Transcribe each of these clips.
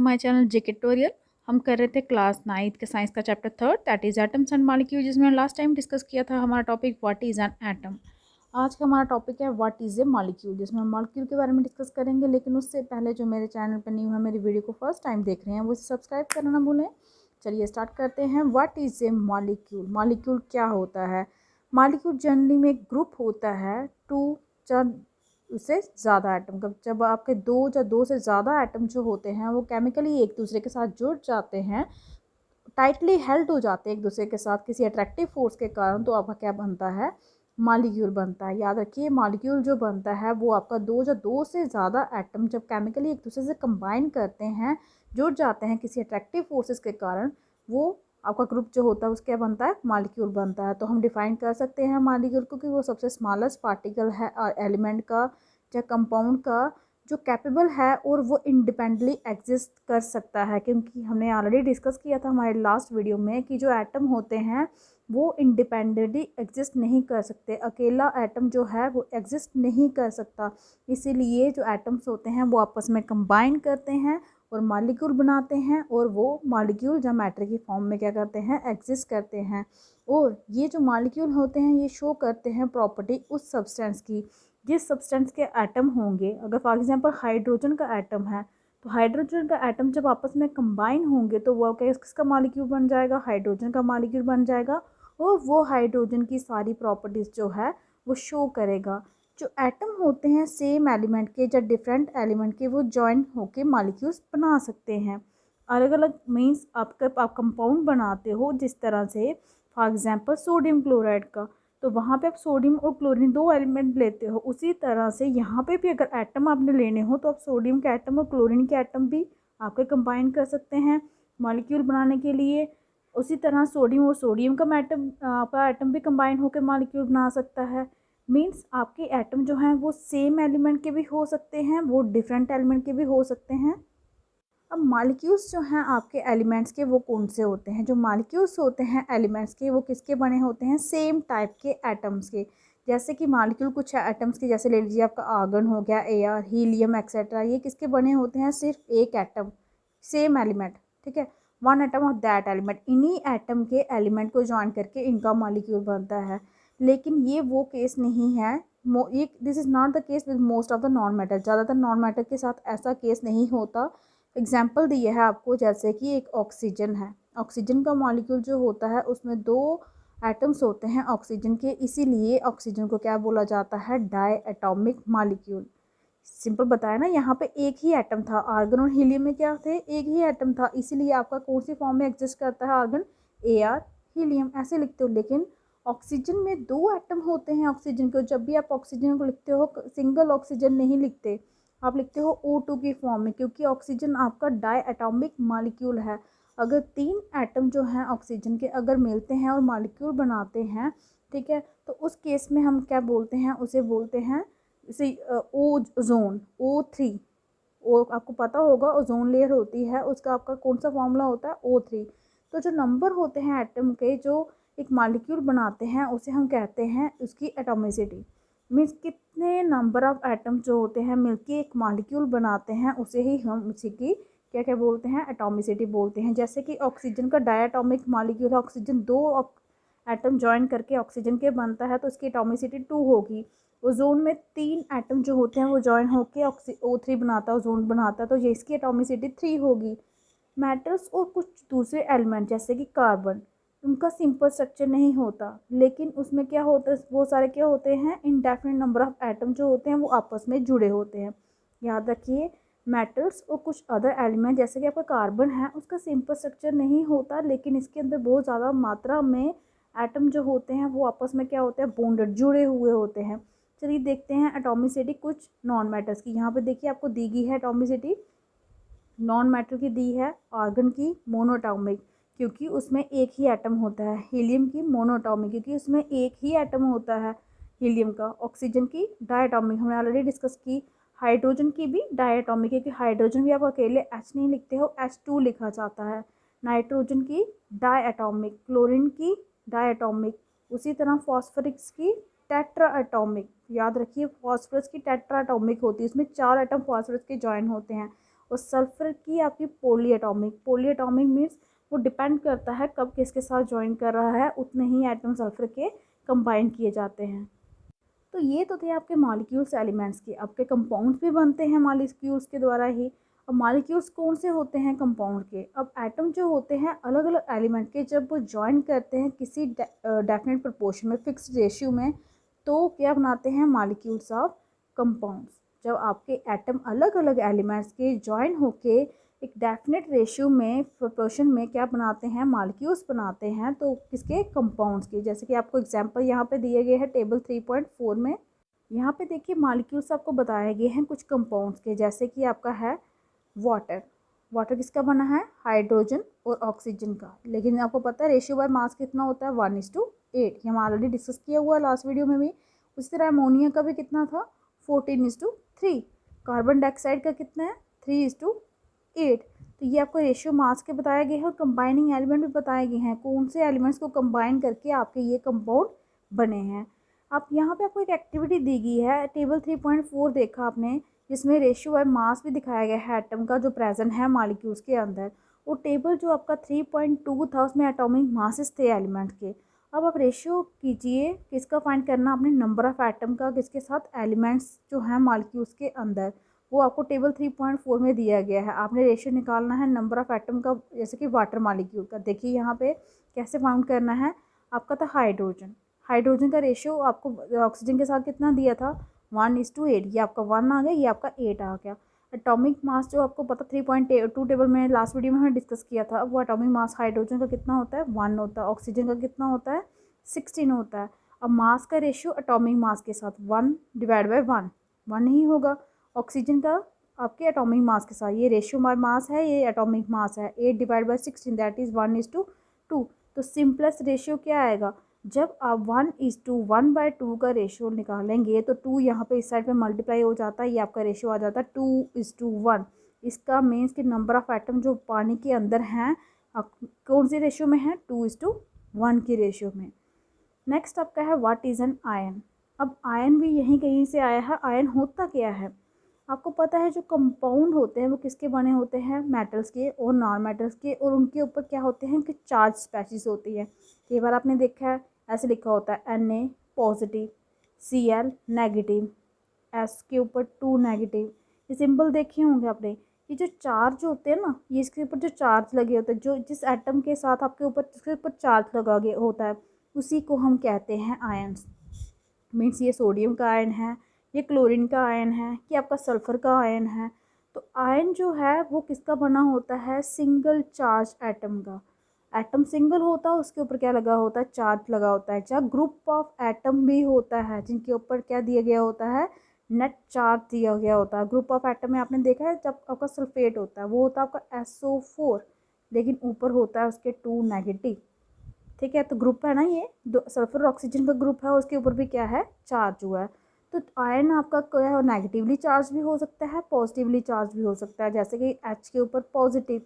My channel JK tutorial. हम कर रहे थे क्लास 9th के साइंस का chapter 3 that is atoms and molecule, जिसमें लास्ट टाइम डिस्कस किया था हमारा topic what is an atom. आज का हमारा टॉपिक है व्हाट इज़ ए मॉलिक्यूल, जिसमें हम मॉलिक्यूल के बारे में डिस्कस करेंगे। लेकिन उससे पहले जो मेरे चैनल पर न्यू है, मेरी वीडियो को फर्स्ट टाइम देख रहे हैं, वो इसे सब्सक्राइब करना ना भूलें। चलिए स्टार्ट करते हैं। What is a molecule? Molecule क्या होता है? मॉलिक्यूल जनरली में एक ग्रुप होता है टू उससे ज़्यादा एटम का। जब आपके दो या दो से ज़्यादा एटम जो होते हैं वो केमिकली एक दूसरे के साथ जुड़ जाते हैं, टाइटली हेल्ड हो जाते हैं एक दूसरे के साथ किसी अट्रैक्टिव फोर्स के कारण, तो आपका क्या बनता है? मॉलिक्यूल बनता है। याद रखिए, मॉलिक्यूल जो बनता है वो आपका दो या दो से ज़्यादा एटम जब केमिकली एक दूसरे से कंबाइन करते हैं, जुड़ जाते हैं किसी अट्रैक्टिव फोर्सेस के कारण, वो आपका ग्रुप जो होता है उसके क्या बनता है? मॉलिक्यूल बनता है। तो हम डिफाइन कर सकते हैं मॉलिक्यूल को कि वो सबसे स्मॉलेस्ट पार्टिकल है एलिमेंट का या कंपाउंड का जो कैपेबल है और वो इंडिपेंडेंटली एग्जिस्ट कर सकता है। क्योंकि हमने ऑलरेडी डिस्कस किया था हमारे लास्ट वीडियो में कि जो एटम होते हैं वो इंडिपेंडेंटली एग्जिस्ट नहीं कर सकते। अकेला एटम जो है वो एग्जिस्ट नहीं कर सकता। इसीलिए जो एटम्स होते हैं वो आपस में कंबाइन करते हैं और मॉलिक्यूल बनाते हैं, और वो मॉलिक्यूल जब मैटर की फॉर्म में क्या करते हैं? एग्जिस्ट करते हैं। और ये जो मॉलिक्यूल होते हैं ये शो करते हैं प्रॉपर्टी उस सब्सटेंस की जिस सब्सटेंस के एटम होंगे। अगर फॉर एग्जांपल हाइड्रोजन का एटम है, तो हाइड्रोजन का एटम जब आपस में कंबाइन होंगे तो वो किसका मॉलिक्यूल बन जाएगा? हाइड्रोजन का मॉलिक्यूल बन जाएगा। और वो हाइड्रोजन की सारी प्रॉपर्टीज़ जो है वो शो करेगा। जो एटम होते हैं सेम एलिमेंट के या डिफरेंट एलिमेंट के, वो जॉइन होके मॉलिक्यूल्स बना सकते हैं। अलग अलग मीन्स आप कंपाउंड बनाते हो, जिस तरह से फॉर एग्जांपल सोडियम क्लोराइड का, तो वहाँ पे आप सोडियम और क्लोरीन दो एलिमेंट लेते हो। उसी तरह से यहाँ पे भी अगर एटम आपने लेने हो तो आप सोडियम के एटम और क्लोरीन के एटम भी आपके कंबाइन कर सकते हैं मॉलिक्यूल बनाने के लिए। उसी तरह सोडियम और सोडियम का एटम आपका एटम भी कंबाइन होकर मॉलिक्यूल बना सकता है। मीन्स आपके एटम जो हैं वो सेम एलिमेंट के भी हो सकते हैं, वो डिफरेंट एलिमेंट के भी हो सकते हैं। अब मॉलिक्यूल्स जो हैं आपके एलिमेंट्स के, वो कौन से होते हैं? जो मॉलिक्यूल्स होते हैं एलिमेंट्स के, वो किसके बने होते हैं? सेम टाइप के एटम्स के। जैसे कि मॉलिक्यूल कुछ एटम्स के, जैसे ले लीजिए आपका आर्गन हो गया, एयर, हीलियम एक्सेट्रा, ये किसके बने होते हैं? सिर्फ एक एटम, सेम एलिमेंट, ठीक है, one atom of that element. इन्हीं एटम के एलिमेंट को ज्वाइन करके इनका मॉलिक्यूल बनता है। लेकिन ये वो केस नहीं है, this is not the case with most of the non matter. ज़्यादातर नॉन मैटर के साथ ऐसा केस नहीं होता। एग्जाम्पल दिए है आपको, जैसे कि एक ऑक्सीजन है। ऑक्सीजन का मॉलिक्यूल जो होता है उसमें दो एटम्स होते हैं ऑक्सीजन के, इसीलिए ऑक्सीजन को क्या बोला जाता है? Die atomic molecule. सिंपल बताया ना, यहाँ पे एक ही एटम था। आर्गन और हीलियम में क्या थे? एक ही एटम था, इसीलिए आपका कौन सी फॉर्म में एग्जिस्ट करता है आर्गन? Ar, हीलियम, ऐसे लिखते हो। लेकिन ऑक्सीजन में दो एटम होते हैं ऑक्सीजन को। जब भी आप ऑक्सीजन को लिखते हो सिंगल ऑक्सीजन नहीं लिखते, आप लिखते हो O2 की फॉर्म में, क्योंकि ऑक्सीजन आपका डाई एटॉमिक मॉलिक्यूल है। अगर तीन एटम जो हैं ऑक्सीजन के अगर मिलते हैं और मॉलिक्यूल बनाते हैं, ठीक है, तो उस केस में हम क्या बोलते हैं? उसे बोलते हैं जैसे ओजोन, O3। वो आपको पता होगा ओजोन लेयर होती है, उसका आपका कौन सा फॉर्मूला होता है? O3। तो जो नंबर होते हैं एटम के जो एक मॉलिक्यूल बनाते हैं, उसे हम कहते हैं उसकी एटॉमिसिटी। मीन्स कितने नंबर ऑफ एटम जो होते हैं मिलके एक मॉलिक्यूल बनाते हैं, उसे ही हम उसी की क्या क्या बोलते हैं? एटॉमिसिटी बोलते हैं। जैसे कि ऑक्सीजन का डायटोमिक मॉलिक्यूल है, ऑक्सीजन दो एटम ज्वाइन करके ऑक्सीजन के बनता है, तो उसकी एटॉमिसिटी 2 होगी। ओजोन में तीन एटम जो होते हैं वो ज्वाइन होकर O3 बनाता है, ओजोन बनाता है, तो ये इसकी एटॉमिसिटी 3 होगी। मेटल्स और कुछ दूसरे एलिमेंट जैसे कि कार्बन, उनका सिंपल स्ट्रक्चर नहीं होता, लेकिन उसमें क्या होता है? वो सारे क्या होते हैं? इनडेफिनेट नंबर ऑफ एटम जो होते हैं वो आपस में जुड़े होते हैं। याद रखिए, मेटल्स और कुछ अदर एलिमेंट जैसे कि आपका कार्बन है, उसका सिंपल स्ट्रक्चर नहीं होता, लेकिन इसके अंदर बहुत ज़्यादा मात्रा में एटम जो होते हैं वो आपस में क्या होते हैं? बॉन्डेड, जुड़े हुए होते हैं। चलिए देखते हैं एटॉमिसिटी कुछ नॉन मैटर्स की। यहाँ पे देखिए आपको दी गई है एटॉमिसिटी। नॉन मैटर की दी है आर्गन की मोनोटॉमिक, क्योंकि उसमें एक ही एटम होता है। हीलियम की मोनोटॉमिक, क्योंकि उसमें एक ही एटम होता है हीलियम का। ऑक्सीजन की डायटॉमिक, हमने ऑलरेडी डिस्कस की। हाइड्रोजन की भी डायटॉमिक, क्योंकि हाइड्रोजन भी आप अकेले H नहीं लिखते हो, H2 लिखा जाता है। नाइट्रोजन की डायटॉमिक, क्लोरीन की डायटॉमिक, उसी तरह फॉस्फोरस की टेट्रा एटॉमिक। याद रखिए, फॉस्फोरस की टेट्रा एटॉमिक होती है, इसमें 4 एटम फॉस्फोरस के ज्वाइन होते हैं। और सल्फर की आपकी पॉली एटॉमिक मीन्स वो डिपेंड करता है कब किसके साथ ज्वाइन कर रहा है, उतने ही एटम सल्फर के कंबाइन किए जाते हैं। तो ये तो थे आपके मॉलिक्यूल्स एलिमेंट्स के। आपके कंपाउंड्स भी बनते हैं मॉलिक्यूल्स के द्वारा ही। अब मॉलिक्यूल्स कौन से होते हैं कंपाउंड के? अब एटम जो होते हैं अलग अलग एलिमेंट के, जब वो ज्वाइन करते हैं किसी डेफिनेट प्रोपोर्शन में, फिक्स्ड रेशियो में, तो क्या बनाते हैं? Molecules of compounds. जब आपके एटम अलग अलग एलिमेंट्स के ज्वाइन होके एक डेफिनेट रेशियो में, प्रोपोर्शन में क्या बनाते हैं? मॉलिक्यूल्स बनाते हैं। तो किसके? कंपाउंड्स के। जैसे कि आपको एग्जांपल यहाँ पे दिए गए हैं टेबल 3.4 में। यहाँ पे देखिए मॉलिक्यूल्स आपको बताए गए हैं कुछ कंपाउंड्स के, जैसे कि आपका है वाटर। वाटर किसका बना है? हाइड्रोजन और ऑक्सीजन का। लेकिन आपको पता है रेशियो बाय मास कितना होता है? 1:8। ये हम ऑलरेडी डिस्कस किया हुआ है लास्ट वीडियो में भी। उसी तरह अमोनिया का भी कितना था? 14:3। कार्बन डाइऑक्साइड का कितना है? 3:8। तो ये आपको रेशियो मास के बताए गए हैं और कंबाइनिंग एलिमेंट भी बताए गए हैं, कौन से एलिमेंट्स को कंबाइन करके आपके ये कंपाउंड बने हैं। आप यहाँ पे आपको एक एक्टिविटी दी गई है, टेबल 3.4 देखा आपने, जिसमें रेशियो बाय मास भी दिखाया गया है एटम का जो प्रेजेंट है मॉलिक्यूल्स के अंदर। वो टेबल जो आपका 3.2 था उसमें एटॉमिक मासेस थे एलिमेंट के। अब आप रेशियो कीजिए, किसका फाइंड करना आपने? नंबर ऑफ एटम का, किसके साथ? एलिमेंट्स जो हैं मॉलिक्यूल्स के अंदर। वो आपको टेबल 3.4 में दिया गया है। आपने रेशियो निकालना है नंबर ऑफ एटम का, जैसे कि वाटर मॉलिक्यूल का। देखिए यहाँ पे कैसे फाउंड करना है। आपका था हाइड्रोजन। हाइड्रोजन का रेशियो आपको ऑक्सीजन के साथ कितना दिया था? 1:8। ये आपका 1 आ गया, ये आपका 8 आ गया। एटॉमिक मास जो आपको पता 3.2 टेबल में लास्ट वीडियो में हमने डिस्कस किया था, वो एटॉमिक मास हाइड्रोजन का कितना होता है? 1 होता है। ऑक्सीजन का कितना होता है? 16 होता है। अब मास का रेशियो एटॉमिक मास के साथ 1/1 1 ही होगा। ऑक्सीजन का आपके एटॉमिक मास के साथ, ये रेशियो मास है, ये एटॉमिक मास है, 8/16 दैट इज़ 1:2। तो सिंपलेस्ट रेशियो क्या आएगा? जब आप 1:1/2 का रेशियो निकालेंगे तो 2 यहाँ पे इस साइड पे मल्टीप्लाई हो जाता है, ये आपका रेशियो आ जाता है 2:1। इसका मीन्स कि नंबर ऑफ एटम जो पानी के अंदर हैं कौन सी रेशियो में है? 2:1 की रेशियो में। नेक्स्ट आपका है व्हाट इज़ एन आयन। अब आयन भी यहीं कहीं से आया है। आयन होता क्या है? आपको पता है जो कंपाउंड होते हैं वो किसके बने होते हैं? मेटल्स के और नॉन मेटल्स के। और उनके ऊपर क्या होते हैं कि चार्ज स्पेशीज होती है। कई बार आपने देखा है ऐसे लिखा होता है Na positive, Cl negative, S के ऊपर 2 नेगेटिव। ये सिंबल देखे होंगे आपने। ये जो चार्ज होते हैं ना, ये इसके ऊपर जो चार्ज लगे होते हैं, जो जिस एटम के साथ आपके ऊपर जिसके ऊपर चार्ज लगा गया होता है, उसी को हम कहते हैं आयन्स। मीन्स ये सोडियम का आयन है, ये क्लोरीन का आयन है, कि आपका सल्फर का आयन है। तो आयन जो है वो किसका बना होता है? सिंगल चार्ज एटम का। एटम सिंगल होता है, उसके ऊपर क्या लगा होता है? चार्ज लगा होता है। चाहे ग्रुप ऑफ एटम भी होता है जिनके ऊपर क्या दिया गया होता है? नेट चार्ज दिया गया होता है। ग्रुप ऑफ एटम में आपने देखा है जब आपका सल्फेट होता है वो होता है आपका SO4, लेकिन ऊपर होता है उसके 2 नेगेटिव। ठीक है, तो ग्रुप है ना, ये सल्फर और ऑक्सीजन का ग्रुप है, उसके ऊपर भी क्या है? चार्ज हुआ है। तो आयन आपका क्या है? नेगेटिवली चार्ज भी हो सकता है, पॉजिटिवली चार्ज भी हो सकता है। जैसे कि H के ऊपर पॉजिटिव,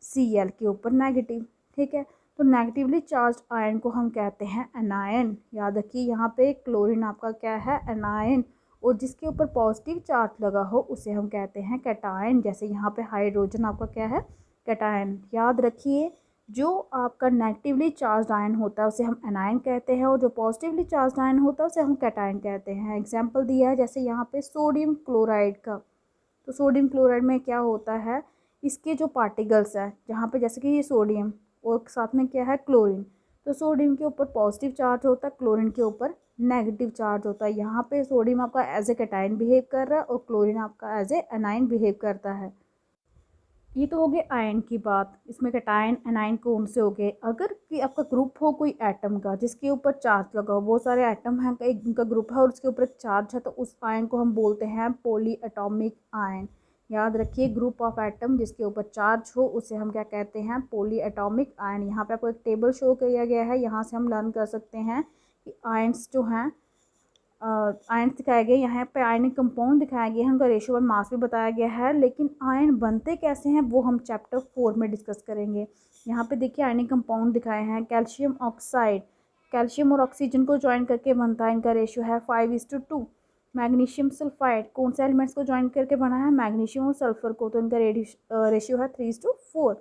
Cl के ऊपर नेगेटिव। ठीक है, तो नेगेटिवली चार्ज आयन को हम कहते हैं एनायन। याद रखिए यहाँ पे क्लोरीन आपका क्या है? एनायन। और जिसके ऊपर पॉजिटिव चार्ज लगा हो उसे हम कहते हैं कैटायन। जैसे यहाँ पे हाइड्रोजन आपका क्या है? कैटायन। याद रखिए जो आपका नेगेटिवली चार्ज आयन होता है उसे हम एनायन कहते हैं, और जो पॉजिटिवली चार्ज आयन होता है उसे हम कैटायन कहते हैं। एग्जाम्पल दिया है जैसे यहाँ पे सोडियम क्लोराइड का। तो सोडियम क्लोराइड में क्या होता है? इसके जो पार्टिकल्स हैं, जहाँ पे जैसे कि ये सोडियम और साथ में क्या है? क्लोरीन। तो सोडियम के ऊपर पॉजिटिव चार्ज होता है, क्लोरीन के ऊपर नेगेटिव चार्ज होता है। यहाँ पे सोडियम आपका एज ए कैटायन बिहेव कर रहा है और क्लोरीन आपका एज ए एनायन बिहेव करता है। ये तो हो गए आयन की बात। इसमें कैटायन एनायन कौन से हो गए? अगर कि आपका ग्रुप हो कोई एटम का जिसके ऊपर चार्ज लगा हो, बहुत सारे एटम हैं, एक उनका ग्रुप है और उसके ऊपर चार्ज है, तो उस आयन को हम बोलते हैं पॉली एटॉमिक आयन। याद रखिए ग्रुप ऑफ एटम जिसके ऊपर चार्ज हो उसे हम क्या कहते हैं? Poly atomic ion. यहाँ पे आपको एक टेबल शो किया गया है, यहाँ से हम लर्न कर सकते हैं कि आयन्स जो हैं आयन दिखाए गए, यहाँ पे आयनिक कंपाउंड दिखाए गए हैं, उनका रेशियो और मास भी बताया गया है। लेकिन आयन बनते कैसे हैं वो हम चैप्टर 4 में डिस्कस करेंगे। यहाँ पे देखिए आयनिक कंपाउंड दिखाए हैं। कैल्शियम ऑक्साइड कैल्शियम और ऑक्सीजन को ज्वाइन करके बनता है, इनका रेशियो है 5:2। मैग्नीशियम सल्फाइड कौन से एलिमेंट्स को ज्वाइन करके बना है, मैग्नीशियम और सल्फर को, तो इनका रेशियो है 3:4।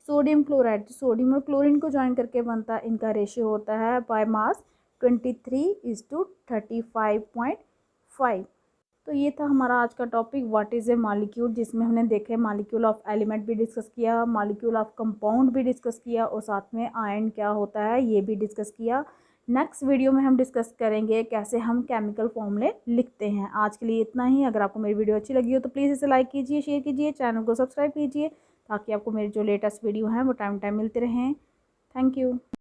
सोडियम क्लोराइड, सोडियम और क्लोरीन को ज्वाइन करके बनता है, इनका रेशियो होता है बाय मास 23:35.5। तो ये था हमारा आज का topic what is a molecule, जिसमें हमने देखे मॉलिक्यूल ऑफ एलिमेंट भी डिस्कस किया, मॉलिक्यूल ऑफ कंपाउंड भी डिस्कस किया और साथ में आयन क्या होता है ये भी डिस्कस किया। नेक्स्ट वीडियो में हम डिस्कस करेंगे कैसे हम केमिकल फॉर्मूले लिखते हैं। आज के लिए इतना ही। अगर आपको मेरी वीडियो अच्छी लगी हो तो प्लीज़ इसे लाइक कीजिए, शेयर कीजिए, चैनल को सब्सक्राइब कीजिए ताकि आपको मेरे जो लेटेस्ट वीडियो हैं वो टाइम टाइम मिलते रहें। Thank you.